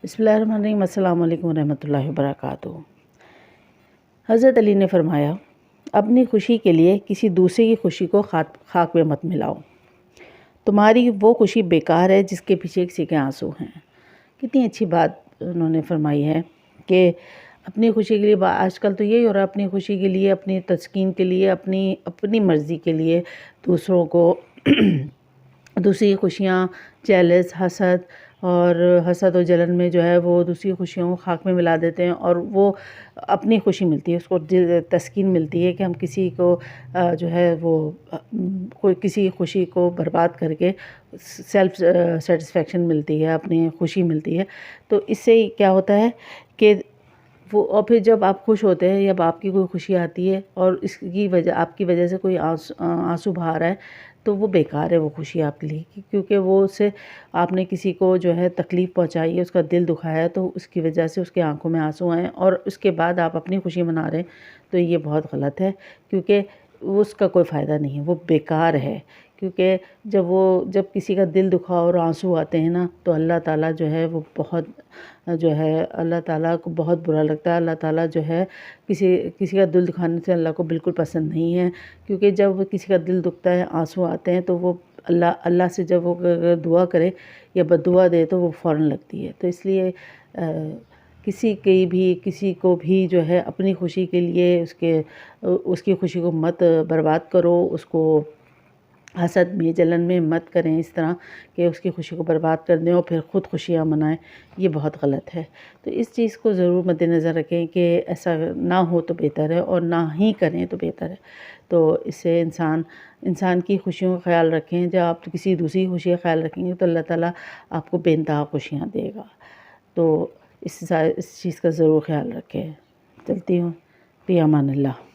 بسم اللہ الرحمن الرحیم۔ السلام علیکم ورحمۃ اللہ وبرکاتہ۔ حضرت علی نے فرمایا، اپنی خوشی کے لیے کسی دوسرے کی خوشی کو خاک میں مت ملاؤ، تمہاری وہ خوشی بیکار ہے جس کے پیچھے کسی کے آنسو ہیں۔ کتنی اچھی بات انہوں نے فرمائی ہے کہ اپنی خوشی کے لیے، آج کل تو یہی ہو رہا ہے، اپنی خوشی کے لیے، اپنی تسکین کے لیے، اپنی مرضی کے لیے دوسروں کو دوسری خوشیاں، جیلس، حسد و جلن میں جو ہے وہ دوسری خوشیوں کو خاک میں ملا دیتے ہیں، اور وہ اپنی خوشی ملتی ہے، اس کو تسکین ملتی ہے کہ ہم کسی کو جو ہے وہ کوئی کسی خوشی کو برباد کر کے سیلف سیٹسفیکشن ملتی ہے، اپنی خوشی ملتی ہے۔ تو اس سے کیا ہوتا ہے کہ اور پھر جب آپ خوش ہوتے ہیں، جب آپ کی کوئی خوشی آتی ہے اور اس کی وجہ آپ کی وجہ سے کوئی آنسو بہا رہا ہے، تو وہ بیکار ہے وہ خوشی آپ کے لیے، کیونکہ وہ اس سے آپ نے کسی کو جو ہے تکلیف پہنچائی ہے، اس کا دل دکھایا ہے، تو اس کی وجہ سے اس کی آنکھوں میں آنسو آئے اور اس کے بعد آپ اپنی خوشی منا رہے ہیں، تو یہ بہت غلط ہے، کیونکہ اس کا کوئی فائدہ نہیں ہے، وہ بیکار ہے۔ کیونکہ جب کسی کا دل دکھا اور آنسو آتے ہیں نا، تو اللہ تعالیٰ جو ہے وہ بہت اللہ تعالیٰ کو بہت برا لگتا ہے۔ اللہ تعالیٰ جو ہے کسی کا دل دکھانے سے اللہ کو بالکل پسند نہیں ہے، کیونکہ جب کسی کا دل دکھتا ہے، آنسو آتے ہیں، تو وہ اللہ سے جب وہ دعا کرے یا بد دعا دے تو وہ فوراً لگتی ہے۔ تو اس لیے کسی کو بھی جو ہے اپنی خوشی کے لیے اس کی خوشی کو مت برباد کرو، اس کو حسد میں، جلن میں مت کریں اس طرح کہ اس کی خوشی کو برباد کر دیں اور پھر خود خوشیاں منائیں، یہ بہت غلط ہے۔ تو اس چیز کو ضرور مد نظر رکھیں کہ ایسا نہ ہو تو بہتر ہے، اور نہ ہی کریں تو بہتر ہے۔ تو اس سے انسان کی خوشیوں کا خیال رکھیں۔ جب آپ کسی دوسری خوشی کا خیال رکھیں گے تو اللہ تعالیٰ آپ کو بے انتہا خوشیاں دے گا۔ تو اس چیز کا ضرور خیال رکھیں۔ چلتی ہوں، فی امان اللہ۔